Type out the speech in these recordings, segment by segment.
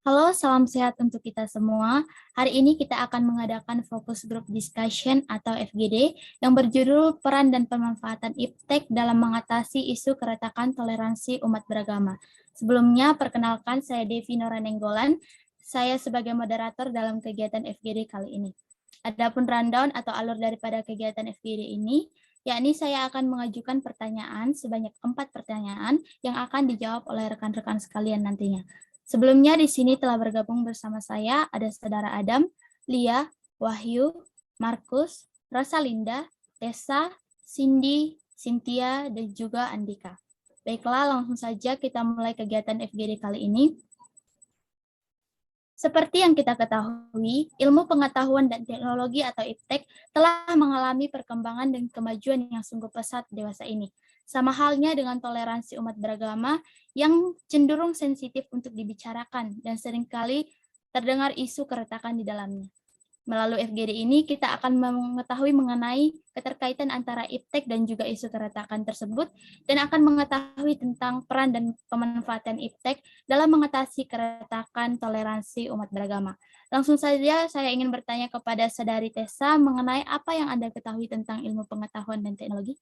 Halo, salam sehat untuk kita semua. Hari ini kita akan mengadakan Focus Group Discussion atau FGD yang berjudul Peran dan Pemanfaatan IPTEK dalam mengatasi isu keretakan toleransi umat beragama. Sebelumnya, perkenalkan saya Devi Noranenggolan. Saya sebagai moderator dalam kegiatan FGD kali ini. Adapun rundown atau alur daripada kegiatan FGD ini, yakni saya akan mengajukan pertanyaan sebanyak 4 pertanyaan yang akan dijawab oleh rekan-rekan sekalian nantinya. Sebelumnya di sini telah bergabung bersama saya ada saudara Adam, Lia, Wahyu, Markus, Rosalinda, Tessa, Cindy, Cynthia, dan juga Andika. Baiklah, langsung saja kita mulai kegiatan FGD kali ini. Seperti yang kita ketahui, ilmu pengetahuan dan teknologi atau IPTEK telah mengalami perkembangan dan kemajuan yang sungguh pesat dewasa ini. Sama halnya dengan toleransi umat beragama yang cenderung sensitif untuk dibicarakan dan seringkali terdengar isu keretakan di dalamnya. Melalui FGD ini, kita akan mengetahui mengenai keterkaitan antara IPTEK dan juga isu keretakan tersebut, dan akan mengetahui tentang peran dan pemanfaatan IPTEK dalam mengatasi keretakan toleransi umat beragama. Langsung saja saya ingin bertanya kepada Saudari Tessa mengenai apa yang Anda ketahui tentang ilmu pengetahuan dan teknologi.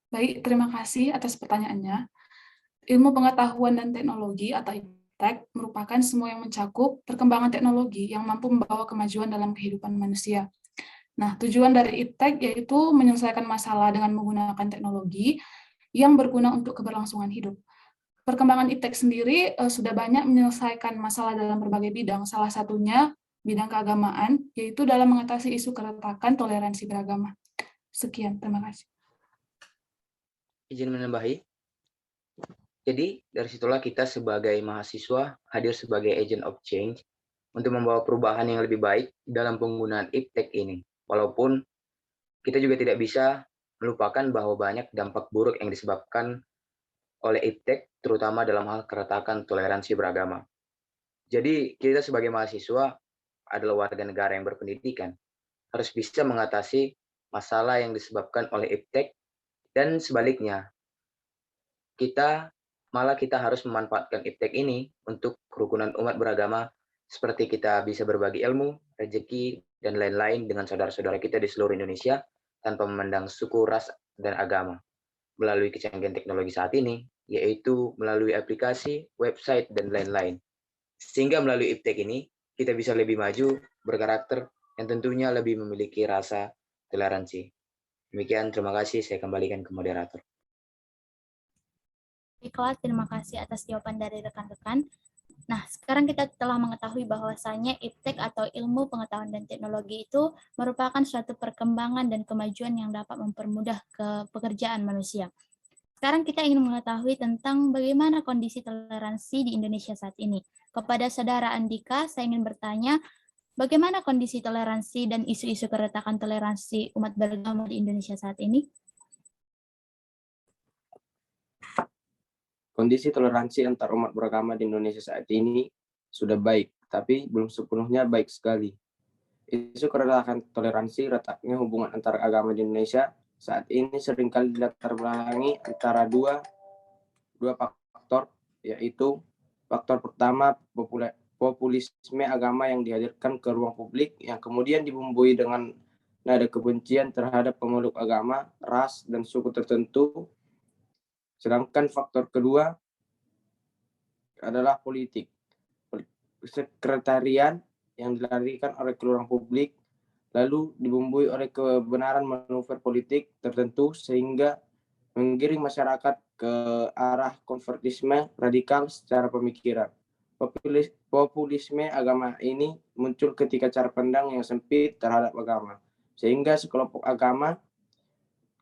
Baik, terima kasih atas pertanyaannya. Ilmu pengetahuan dan teknologi atau IPTEK merupakan semua yang mencakup perkembangan teknologi yang mampu membawa kemajuan dalam kehidupan manusia. Nah, tujuan dari IPTEK yaitu menyelesaikan masalah dengan menggunakan teknologi yang berguna untuk keberlangsungan hidup. Perkembangan IPTEK sendiri sudah banyak menyelesaikan masalah dalam berbagai bidang, salah satunya bidang keagamaan, yaitu dalam mengatasi isu keretakan toleransi beragama. Sekian, terima kasih. Izin menambahi. Jadi, dari situlah kita sebagai mahasiswa hadir sebagai agent of change untuk membawa perubahan yang lebih baik dalam penggunaan IPTEK ini. Walaupun kita juga tidak bisa melupakan bahwa banyak dampak buruk yang disebabkan oleh IPTEK, terutama dalam hal keretakan toleransi beragama. Jadi, kita sebagai mahasiswa adalah warga negara yang berpendidikan, harus bisa mengatasi masalah yang disebabkan oleh IPTEK, dan sebaliknya, kita harus memanfaatkan IPTEK ini untuk kerukunan umat beragama, seperti kita bisa berbagi ilmu, rezeki, dan lain-lain dengan saudara-saudara kita di seluruh Indonesia tanpa memandang suku, ras, dan agama. Melalui kecanggihan teknologi saat ini, yaitu melalui aplikasi, website, dan lain-lain. Sehingga melalui IPTEK ini, kita bisa lebih maju, berkarakter, dan tentunya lebih memiliki rasa toleransi. Demikian, terima kasih. Saya kembalikan ke moderator. Baiklah, terima kasih atas jawaban dari rekan-rekan. Nah, sekarang kita telah mengetahui bahwasannya IPTEK atau ilmu pengetahuan dan teknologi itu merupakan suatu perkembangan dan kemajuan yang dapat mempermudah pekerjaan manusia. Sekarang kita ingin mengetahui tentang bagaimana kondisi toleransi di Indonesia saat ini. Kepada Saudara Andika, saya ingin bertanya, bagaimana kondisi toleransi dan isu-isu keretakan toleransi umat beragama di Indonesia saat ini? Kondisi toleransi antar umat beragama di Indonesia saat ini sudah baik, tapi belum sepenuhnya baik sekali. Isu keretakan toleransi retaknya hubungan antar agama di Indonesia saat ini seringkali dilatar belakangi antara dua faktor, yaitu faktor pertama populisme agama yang dihadirkan ke ruang publik yang kemudian dibumbui dengan nada kebencian terhadap pemeluk agama, ras, dan suku tertentu. Sedangkan faktor kedua adalah politik. Sekretarian yang dilarikan oleh ruang publik lalu dibumbui oleh kebenaran manuver politik tertentu sehingga menggiring masyarakat ke arah konservatisme radikal secara pemikiran. Populisme agama ini muncul ketika cara pandang yang sempit terhadap agama, sehingga sekelompok agama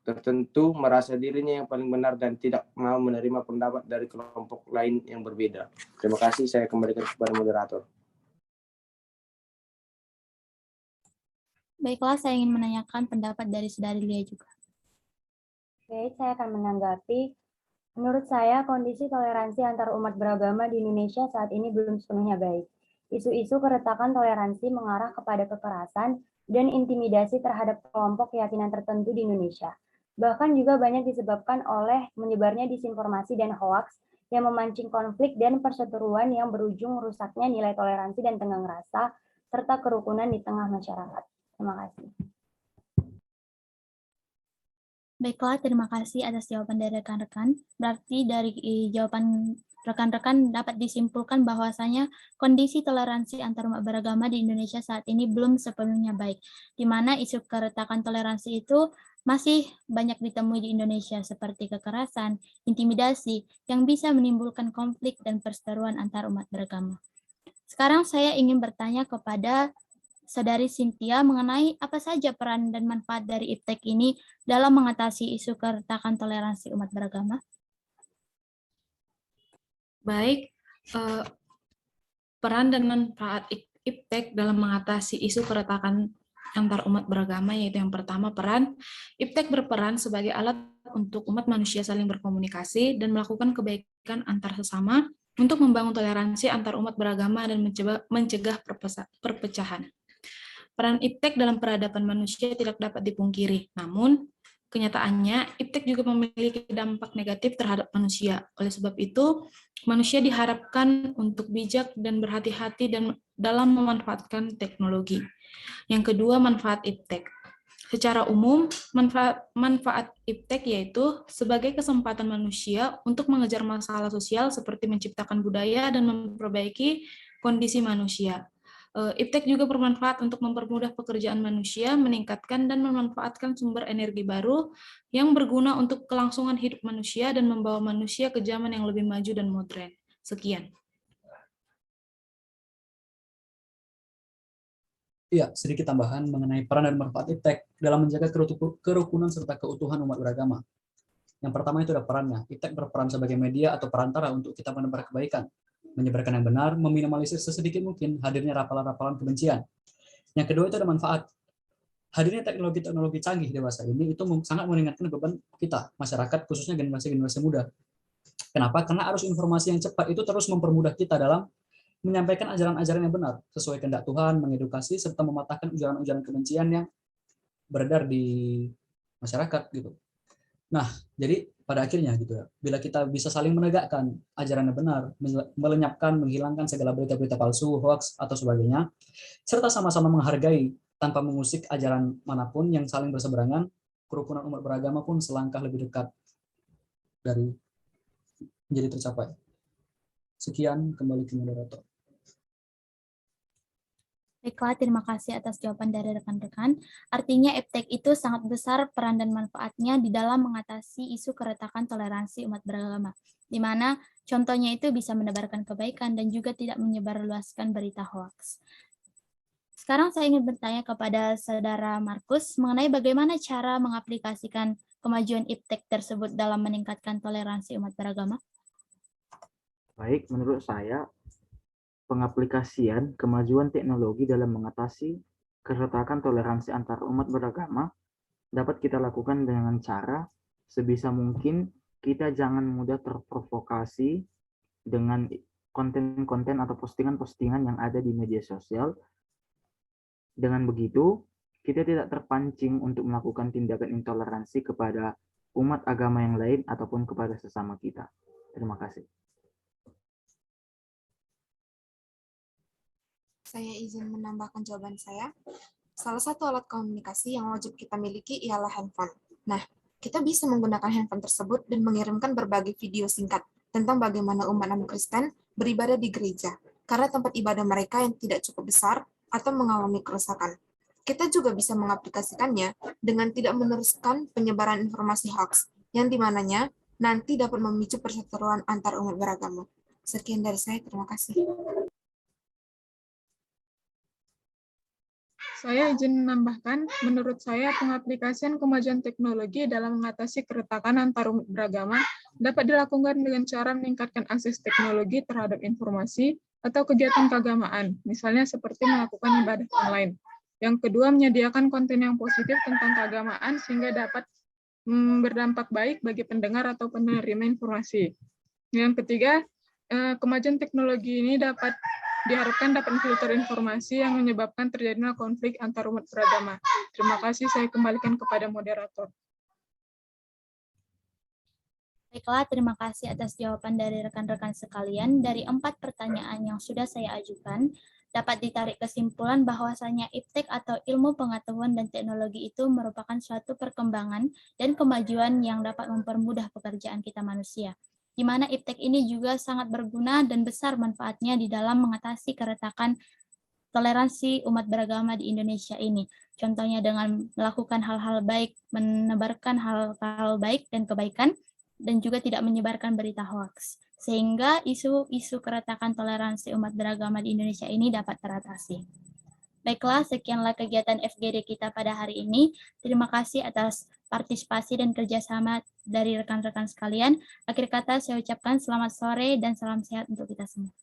tertentu merasa dirinya yang paling benar dan tidak mau menerima pendapat dari kelompok lain yang berbeda. Terima kasih, saya kembalikan kepada moderator. Baiklah, saya ingin menanyakan pendapat dari Saudari Lia juga. Oke, saya akan menanggapi. Menurut saya, kondisi toleransi antar umat beragama di Indonesia saat ini belum sepenuhnya baik. Isu-isu keretakan toleransi mengarah kepada kekerasan dan intimidasi terhadap kelompok keyakinan tertentu di Indonesia. Bahkan juga banyak disebabkan oleh menyebarnya disinformasi dan hoaks yang memancing konflik dan perseteruan yang berujung rusaknya nilai toleransi dan tenggang rasa, serta kerukunan di tengah masyarakat. Terima kasih. Baiklah, terima kasih atas jawaban dari rekan-rekan. Berarti dari jawaban rekan-rekan dapat disimpulkan bahwasanya kondisi toleransi antarumat beragama di Indonesia saat ini belum sepenuhnya baik, di mana isu keretakan toleransi itu masih banyak ditemui di Indonesia seperti kekerasan, intimidasi, yang bisa menimbulkan konflik dan perseteruan antar umat beragama. Sekarang saya ingin bertanya kepada Saudari Cynthia mengenai apa saja peran dan manfaat dari IPTEK ini dalam mengatasi isu keretakan toleransi umat beragama. Baik, peran dan manfaat IPTEK dalam mengatasi isu keretakan antar umat beragama, yaitu yang pertama, peran IPTEK berperan sebagai alat untuk umat manusia saling berkomunikasi dan melakukan kebaikan antar sesama untuk membangun toleransi antar umat beragama dan mencegah perpecahan. Peran IPTEK dalam peradaban manusia tidak dapat dipungkiri, namun kenyataannya IPTEK juga memiliki dampak negatif terhadap manusia. Oleh sebab itu, manusia diharapkan untuk bijak dan berhati-hati dalam memanfaatkan teknologi. Yang kedua, manfaat IPTEK. Secara umum, manfaat IPTEK yaitu sebagai kesempatan manusia untuk mengejar masalah sosial seperti menciptakan budaya dan memperbaiki kondisi manusia. IPTEK juga bermanfaat untuk mempermudah pekerjaan manusia, meningkatkan dan memanfaatkan sumber energi baru yang berguna untuk kelangsungan hidup manusia dan membawa manusia ke zaman yang lebih maju dan modern. Sekian. Iya, sedikit tambahan mengenai peran dan manfaat IPTEK dalam menjaga kerukunan serta keutuhan umat beragama. Yang pertama itu ada perannya. IPTEK berperan sebagai media atau perantara untuk kita menebar kebaikan, menyebarkan yang benar, meminimalisir sesedikit mungkin hadirnya rapalan-rapalan kebencian. Yang kedua itu ada manfaat. Hadirnya teknologi-teknologi canggih dewasa ini itu sangat meringankan beban kita, masyarakat, khususnya generasi-generasi muda. Kenapa? Karena arus informasi yang cepat itu terus mempermudah kita dalam menyampaikan ajaran-ajaran yang benar, sesuai kehendak Tuhan, mengedukasi, serta mematahkan ujaran-ujaran kebencian yang beredar di masyarakat gitu. Nah, jadi pada akhirnya gitu ya, bila kita bisa saling menegakkan ajaran yang benar, melenyapkan, menghilangkan segala berita-berita palsu, hoax atau sebagainya, serta sama-sama menghargai tanpa mengusik ajaran manapun yang saling berseberangan, kerukunan umat beragama pun selangkah lebih dekat dari menjadi tercapai. Sekian, kembali ke moderator. Baiklah, terima kasih atas jawaban dari rekan-rekan. Artinya IPTEK itu sangat besar peran dan manfaatnya di dalam mengatasi isu keretakan toleransi umat beragama, di mana contohnya itu bisa menebarkan kebaikan dan juga tidak menyebarluaskan berita hoaks. Sekarang saya ingin bertanya kepada Saudara Markus mengenai bagaimana cara mengaplikasikan kemajuan IPTEK tersebut dalam meningkatkan toleransi umat beragama. Baik, menurut saya, pengaplikasian kemajuan teknologi dalam mengatasi keretakan toleransi antar umat beragama dapat kita lakukan dengan cara sebisa mungkin kita jangan mudah terprovokasi dengan konten-konten atau postingan-postingan yang ada di media sosial. Dengan begitu, kita tidak terpancing untuk melakukan tindakan intoleransi kepada umat agama yang lain ataupun kepada sesama kita. Terima kasih. Saya izin menambahkan jawaban saya. Salah satu alat komunikasi yang wajib kita miliki ialah handphone. Nah, kita bisa menggunakan handphone tersebut dan mengirimkan berbagai video singkat tentang bagaimana umat non-Kristen beribadah di gereja, karena tempat ibadah mereka yang tidak cukup besar atau mengalami kerusakan. Kita juga bisa mengaplikasikannya dengan tidak meneruskan penyebaran informasi hoax, yang dimananya nanti dapat memicu perseteruan antar umat beragama. Sekian dari saya, terima kasih. Saya izin menambahkan, menurut saya pengaplikasian kemajuan teknologi dalam mengatasi keretakan antar umat beragama dapat dilakukan dengan cara meningkatkan akses teknologi terhadap informasi atau kegiatan keagamaan, misalnya seperti melakukan ibadah online. Yang kedua, menyediakan konten yang positif tentang keagamaan sehingga dapat berdampak baik bagi pendengar atau penerima informasi. Yang ketiga, kemajuan teknologi ini diharapkan dapat memfilter informasi yang menyebabkan terjadinya konflik antar umat beragama. Terima kasih, saya kembalikan kepada moderator. Baiklah, terima kasih atas jawaban dari rekan-rekan sekalian. Dari 4 pertanyaan yang sudah saya ajukan, dapat ditarik kesimpulan bahwasanya iptek atau ilmu pengetahuan dan teknologi itu merupakan suatu perkembangan dan kemajuan yang dapat mempermudah pekerjaan kita manusia, di mana iptek ini juga sangat berguna dan besar manfaatnya di dalam mengatasi keretakan toleransi umat beragama di Indonesia ini. Contohnya dengan melakukan hal-hal baik, menebarkan hal-hal baik dan kebaikan, dan juga tidak menyebarkan berita hoax, sehingga isu-isu keretakan toleransi umat beragama di Indonesia ini dapat teratasi. Baiklah, sekianlah kegiatan FGD kita pada hari ini. Terima kasih atas partisipasi dan kerjasama dari rekan-rekan sekalian. Akhir kata saya ucapkan selamat sore dan salam sehat untuk kita semua.